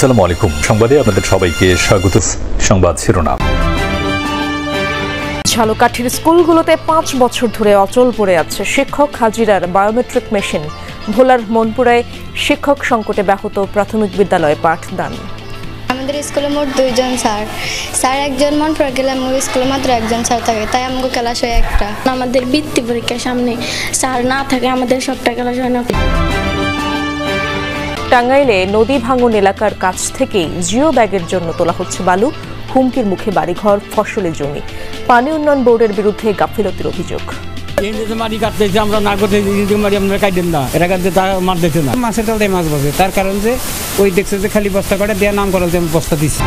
আসসালামু আলাইকুম। সংবাদে আপনাদের সবাইকে স্বাগত। সংবাদ শিরোনাম। ঝালকাঠির স্কুলগুলোতে 5 বছর ধরে অচল পড়ে আছে শিক্ষক হাজিরার বায়োমেট্রিক মেশিন। ভোলার মনপুরায় শিক্ষক সংকটে ব্যাহত প্রাথমিক বিদ্যালয়ে পাঠদান। আমাদের স্কুলে মোট 2 জন স্যার একজন, মনপুরা গেলে আমার স্কুলে মাত্র একজন স্যার থাকে, তাই আমাকে ক্লাস হয় একটা। আমাদের বৃত্তি পরীক্ষার সামনে স্যার না থাকে, আমাদের সবটা ক্লাস হয় না। টাঙ্গাইলে নদী ভাঙন এলাকার কাছ থেকেই জিও ব্যাগের জন্য তোলা হচ্ছে বালু। হুমকির মুখে বাড়িঘর, ফসলের জমি। পানি উন্নয়ন বোর্ডের বিরুদ্ধে গাফিলতির অভিযোগ। আমরা না করতে আমরা কাটেন না, এরা কাটতে মাছ দেখছে না, মাছের তলায় মাছ বসে, তার কারণ যে ওই দেখছে যে খালি বস্তা করে দেওয়া নাম করাতে বস্তা দিচ্ছে।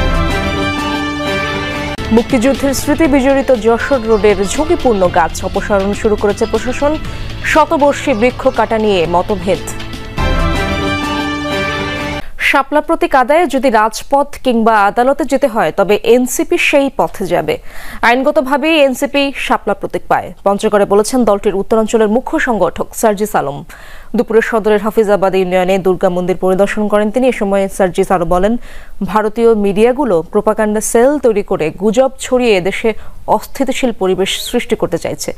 মুক্তিযুদ্ধের স্মৃতি বিজড়িত যশোর রোডের ঝুঁকিপূর্ণ গাছ অপসারণ শুরু করেছে প্রশাসন। শতবর্ষী বৃক্ষ কাটা নিয়ে মতভেদ। শাপলা প্রতীক আদায়ে যদি রাজপথ কিংবা আদালতে যেতে হয় তবে এনসিপি সেই পথে যাবে। আইনগতভাবেই এনসিপি শাপলা প্রতীক পায়, পঞ্চগড়ে বলেছেন দলটির উত্তরাঞ্চলের মুখ্য সংগঠক সার্জিস আলম। দুপুরে সদরের হাফিজাবাদ ইউনিয়নে দুর্গা মন্দির পরিদর্শন করেন তিনি। এ সময় সার্জিস আরও বলেন, ভারতীয় মিডিয়াগুলো প্রোপাগান্ডা সেল তৈরি করে গুজব ছড়িয়ে দেশে অস্থিতিশীল পরিবেশ সৃষ্টি করতে চাইছে।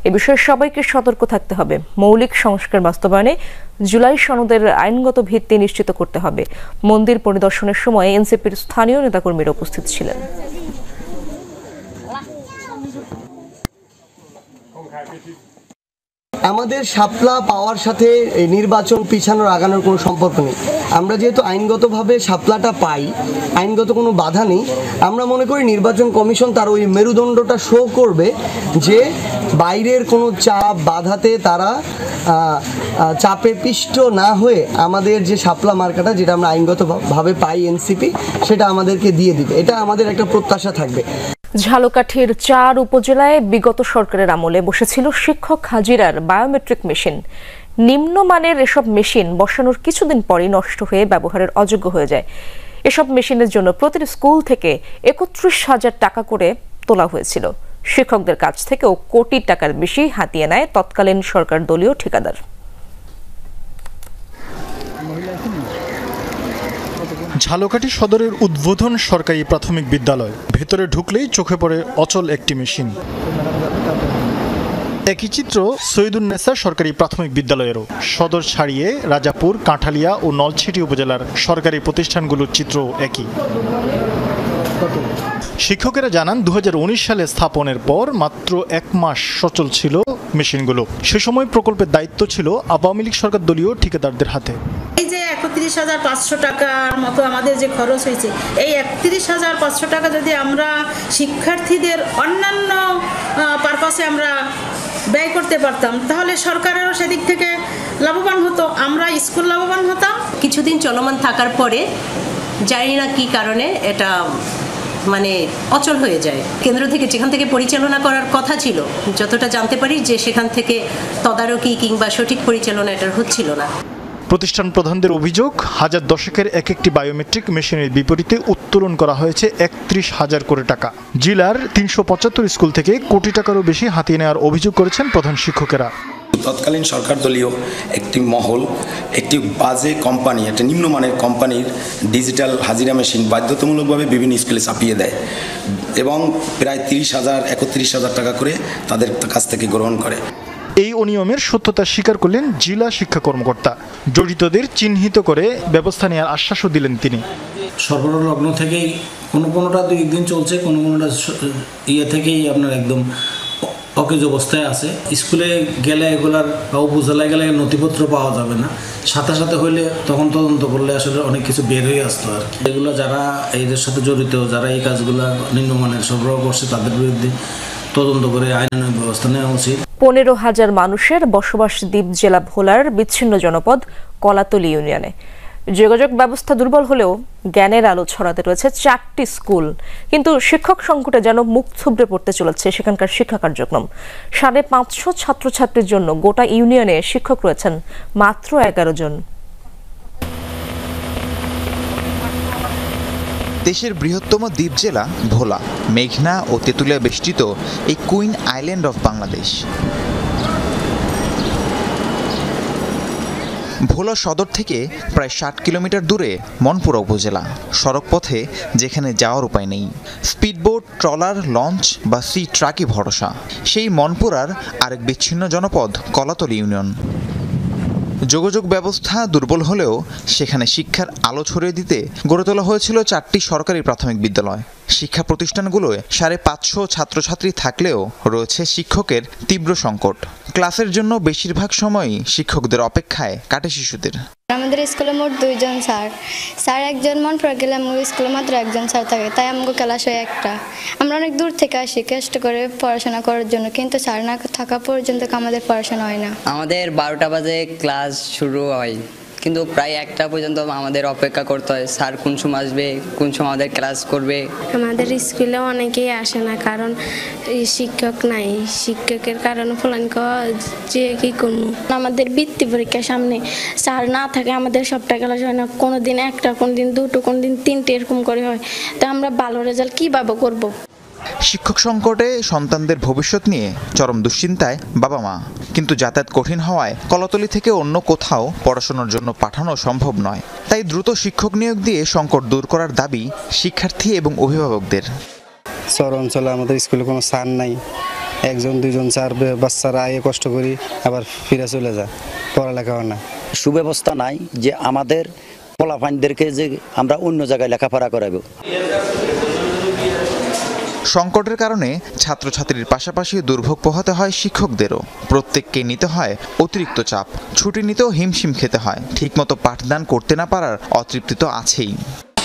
এ বিষয়ে সবাইকে সতর্ক থাকতে হবে। মৌলিক সংস্কার বাস্তবায়নে জুলাই সনদের আইনগত ভিত্তি নিশ্চিত করতে হবে। মন্দির পরিদর্শনের সময় এনসিপির স্থানীয় নেতাকর্মীরা উপস্থিত ছিলেন। আমাদের শাপলা পাওয়ার সাথে নির্বাচন পিছানোর আগানোর কোনো সম্পর্ক নেই। আমরা যেহেতু আইনগতভাবে শাপলাটা পাই, আইনগত কোনো বাধা নেই। আমরা মনে করি নির্বাচন কমিশন তার ওই মেরুদণ্ডটা শো করবে যে বাইরের কোনো চাপ বাধাতে তারা চাপে পিষ্ট না হয়ে আমাদের যে শাপলা মার্কাটা, যেটা আমরা আইনগতভাবে পাই এনসিপি, সেটা আমাদেরকে দিয়ে দিবে। এটা আমাদের একটা প্রত্যাশা থাকবে। ঝালকাঠির 4 উপজেলায় বিগত সরকারের আমলে বসেছিল শিক্ষক হাজিরার বায়োমেট্রিক মেশিন। নিম্নমানের এসব মেশিন বসানোর কিছুদিন পরই নষ্ট হয়ে ব্যবহারের অযোগ্য হয়ে যায়। এসব মেশিনের জন্য প্রতিটি স্কুল থেকে 31,000 টাকা করে তোলা হয়েছিল। শিক্ষকদের কাছ থেকেও কোটি টাকার বেশি হাতিয়ে নেয় তৎকালীন সরকার দলীয় ঠিকাদার। ঝালকাঠি সদরের উদ্বোধন সরকারি প্রাথমিক বিদ্যালয়। ভেতরে ঢুকলেই চোখে পড়ে অচল একটি মেশিন। একই চিত্র সৈয়দুন্নেসা সরকারি প্রাথমিক বিদ্যালয়েরও। সদর ছাড়িয়ে রাজাপুর, কাঁঠালিয়া ও নলছিটি উপজেলার সরকারি প্রতিষ্ঠানগুলোর চিত্র একই। শিক্ষকেরা জানান 2019 সালে স্থাপনের পর মাত্র 1 মাস সচল ছিল মেশিনগুলো। সে সময় প্রকল্পের দায়িত্ব ছিল আওয়ামী লীগ সরকার দলীয় ঠিকাদারদের হাতে। এই যে 31,500 টাকার মতো আমাদের যে খরচ হয়েছে, এই 31,500 টাকা যদি আমরা শিক্ষার্থীদের অন্যান্য পারপাসে আমরা ব্যয় করতে পারতাম, তাহলে সরকারেরও সেদিক থেকে লাভবান হতো, আমরা স্কুল লাভবান হতাম। কিছুদিন চলমান থাকার পরে জানি না কি কারণে এটা অচল হয়ে যায়। কেন্দ্র থেকে যেখান থেকে পরিচালনা করার কথা ছিল, যতটা জানতে পারি যে সেখান থেকে তদারকি কিংবা সঠিক পরিচালনা এটার হচ্ছিল না। প্রতিষ্ঠান প্রধানদের অভিযোগ, হাজার দশকের একটি বায়োমেট্রিক মেশিনের বিপরীতে উত্তোলন করা হয়েছে 31,000 কোটি টাকা। জেলার 375 স্কুল থেকে কোটি টাকারও বেশি হাতিয়ে নেওয়ার অভিযোগ করেছেন প্রধান শিক্ষকেরা। তৎকালীন সরকার দলীয় একটি মহল একটি বাজে কোম্পানি, একটা নিম্নমানের কোম্পানির ডিজিটাল হাজিরা মেশিন বাধ্যতামূলকভাবে বিভিন্ন স্কুলে চাপিয়ে দেয় এবং প্রায় 31,000 টাকা করে তাদের কাছ থেকে গ্রহণ করে। এই অনিয়মের সত্যতা স্বীকার করলেন জেলা শিক্ষা কর্মকর্তা। জড়িতদের চিহ্নিত করে ব্যবস্থা নেওয়ার আশ্বাসও দিলেন তিনি। সরবরাহ লগ্ন থেকেই কোনোটা 2 দিন চলছে, কোনোটা থেকেই আপনার একদম অকেজ অবস্থায় আছে। স্কুলে গেলে এগুলার বা উপজেলায় গেলে নথিপত্র পাওয়া যাবে না, সাথে সাথে হইলে তখন তদন্ত করলে আসলে অনেক কিছু বের হয়ে আসতো। আর এগুলো যারা এদের সাথে জড়িত, যারা এই কাজগুলো নিম্নমানের সরবরাহ করছে, তাদের বিরুদ্ধে তদন্ত করে আইনানুগ ব্যবস্থা নেওয়া উচিত। 15,000 মানুষের বসবাস দ্বীপ জেলা ভোলার বিচ্ছিন্ন জনপদ কলাতলী ইউনিয়নে। যোগাযোগ ব্যবস্থা দুর্বল হলেও জ্ঞানের আলো ছড়াতে রয়েছে 4টি স্কুল। কিন্তু শিক্ষক সংকটে যেন মুখ থুবড়ে পড়তে চলেছে সেখানকার শিক্ষা কার্যক্রম। 550 ছাত্রছাত্রীর জন্য গোটা ইউনিয়নে শিক্ষক রয়েছেন মাত্র 11 জন। দেশের বৃহত্তম দ্বীপ জেলা ভোলা, মেঘনা ও তেঁতুলিয়া বেষ্টিত এই কুইন আইল্যান্ড অফ বাংলাদেশ। ভোলা সদর থেকে প্রায় 60 কিলোমিটার দূরে মনপুরা উপজেলা। সড়ক পথে যেখানে যাওয়ার উপায় নেই, স্পিডবোট, ট্রলার, লঞ্চ বা সি ট্রাকই ভরসা। সেই মনপুরার আরেক বিচ্ছিন্ন জনপদ কলাতলী ইউনিয়ন। যোগাযোগ ব্যবস্থা দুর্বল হলেও সেখানে শিক্ষার আলো ছড়িয়ে দিতে গড়ে তোলা হয়েছিল 4টি সরকারি প্রাথমিক বিদ্যালয়। শিক্ষা প্রতিষ্ঠানগুলোয় 550 ছাত্রছাত্রী থাকলেও রয়েছে শিক্ষকের তীব্র সংকট। ক্লাসের জন্য বেশিরভাগ সময়ই শিক্ষকদের অপেক্ষায় কাটে শিশুদের। আমাদের স্কুলে মোট 2 জন স্যার একজন মনপুরা গেলে আমার স্কুলে মাত্র একজন স্যার থাকে, তাই আমাকে ক্লাস হয় একটা। আমরা অনেক দূর থেকে আসি কষ্ট করে পড়াশোনা করার জন্য, কিন্তু স্যার না থাকা পর্যন্ত আমাদের পড়াশোনা হয় না। আমাদের 12টা বাজে ক্লাস শুরু হয়, কিন্তু প্রায় 1টা পর্যন্ত আমাদের অপেক্ষা করতে হয় স্যার কোন সময় আসবে, কোন সময় আমাদের ক্লাস করবে। আমাদের স্কুলে অনেকেই আসে না, কারণ শিক্ষক নাই। শিক্ষকের কারণে ফলানকে যে কি করবো। আমাদের বৃত্তি পরীক্ষার সামনে স্যার না থাকে আমাদের সবটা ক্লাস হয় না। কোনোদিন 1টা, কোনোদিন 2টো, কোনোদিন 3টে এরকম করে হয়। তো আমরা ভালো রেজাল্ট কীভাবে করব? শিক্ষক সংকটে সন্তানদের ভবিষ্যৎ নিয়ে চরম দুশ্চিন্তায় বাবা মা। কিন্তু যাতায়াত কঠিন হওয়ায় কলাতলী থেকে অন্য কোথাও পড়াশোনার জন্য পাঠানো সম্ভব নয়। তাই দ্রুত শিক্ষক নিয়োগ দিয়ে সংকট দূর করার দাবি শিক্ষার্থী এবং অভিভাবকদের। শহর অঞ্চলে আমাদের স্কুলে কোনো স্যার নাই, 1-2 স্যার, বাচ্চারা আয়ে কষ্ট করি আবার ফিরে চলে যায়, পড়ালেখা হয় না। সুব্যবস্থা নাই যে আমাদের পোলাপাইনদেরকে যে আমরা অন্য জায়গায় লেখাপড়া করাবো। সংকটের কারণে ছাত্রছাত্রীর পাশাপাশি দুর্ভোগ পোহাতে হয় শিক্ষকদেরও। প্রত্যেককে নিতে হয় অতিরিক্ত চাপ, ছুটি নিতেও হিমশিম খেতে হয়। ঠিকমতো পাঠদান করতে না পারার অতৃপ্তি তো আছেই।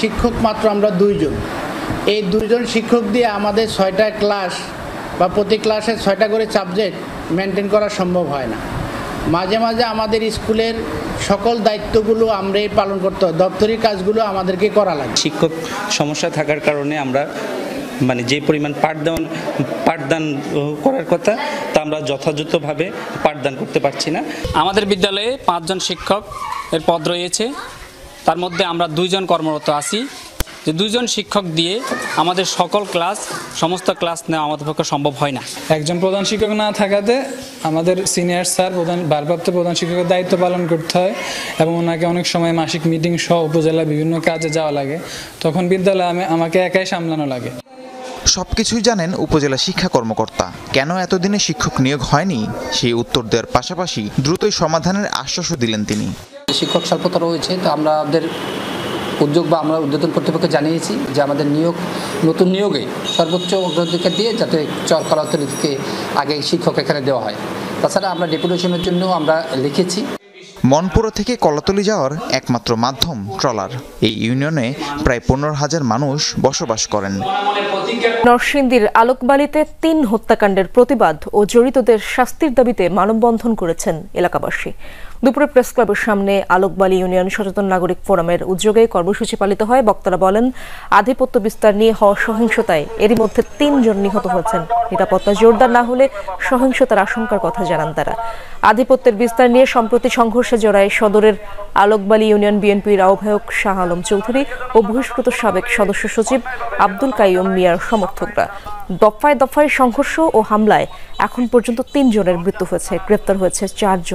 শিক্ষক মাত্র আমরা 2 জন। এই 2 জন শিক্ষক দিয়ে আমাদের 6টা ক্লাস বা প্রতি ক্লাসে 6টা করে সাবজেক্ট মেনটেন করা সম্ভব হয় না। মাঝে মাঝে আমাদের স্কুলের সকল দায়িত্বগুলো আমরাই পালন করতে হয়, দপ্তরি কাজগুলো আমাদেরকে করা লাগে। শিক্ষক সমস্যা থাকার কারণে আমরা যে পরিমাণ পাঠদান করার কথা তা আমরা যথাযথভাবে পাঠদান করতে পারছি না। আমাদের বিদ্যালয়ে 5 জন শিক্ষক এর পদ রয়েছে, তার মধ্যে আমরা 2 জন কর্মরত আছি। যে 2 জন শিক্ষক দিয়ে আমাদের সমস্ত ক্লাস নেওয়া আমাদের পক্ষে সম্ভব হয় না। একজন প্রধান শিক্ষক না থাকাতে আমাদের সিনিয়র স্যার ভারপ্রাপ্ত প্রধান শিক্ষকের দায়িত্ব পালন করতে হয় এবং ওনাকে অনেক সময় মাসিক মিটিং সহ উপজেলা বিভিন্ন কাজে যাওয়া লাগে। তখন বিদ্যালয়ে আমাকে একাই সামলানো লাগে। সবকিছুই জানেন উপজেলা শিক্ষা কর্মকর্তা। কেন এতদিনে শিক্ষক নিয়োগ হয়নি সেই উত্তর দেওয়ার পাশাপাশি দ্রুতই সমাধানের আশ্বাসও দিলেন তিনি। শিক্ষক স্বল্পতা রয়েছে, তো আমাদের উদ্যোগ বা আমরা উদ্বোধন কর্তৃপক্ষকে জানিয়েছি যে আমাদের নতুন নিয়োগে সর্বোচ্চ অগ্রাধিকার দিয়ে যাতে কলাতলী থেকে আগে শিক্ষক এখানে দেওয়া হয়। তাছাড়া আমরা ডেপুটেশনের জন্য আমরা লিখেছি। মনপুরা থেকে কলাতলী যাওয়ার একমাত্র মাধ্যম ট্রলার। এই ইউনিয়নে প্রায় 15,000 মানুষ বসবাস করেন। নরসিংদীর আলোকবালিতে 3 হত্যাকাণ্ডের প্রতিবাদ ও জড়িতদের শাস্তির দাবিতে মানববন্ধন করেছেন এলাকাবাসী। দুপুরে প্রেস ক্লাবের সামনে আলোকবালি ইউনিয়ন সচেতন নাগরিক ফোরামের উদ্যোগে কর্মসূচি পালিত হয়। বক্তারা বলেন, আধিপত্য বিস্তার নিয়ে হওয়া সহিংসতায় এরই মধ্যে 3 জন নিহত হয়েছেন। নিরাপত্তা জোরদার না হলে সহিংসতার আশঙ্কার কথা জানান তারা। আধিপত্যের বিস্তার নিয়ে সম্প্রতি সংঘর্ষে জড়ায় সদরের আলোকবালি ইউনিয়ন বিএনপির আহ্বায়ক শাহ আলম চৌধুরী ও বহিষ্কৃত সাবেক সদস্য সচিব আব্দুল কাইয়ুম মিয়ার সমর্থকরা। দফায় দফায় সংঘর্ষ ও হামলায় এখন পর্যন্ত 3 জনের মৃত্যু হয়েছে, গ্রেপ্তার হয়েছে 4 জন।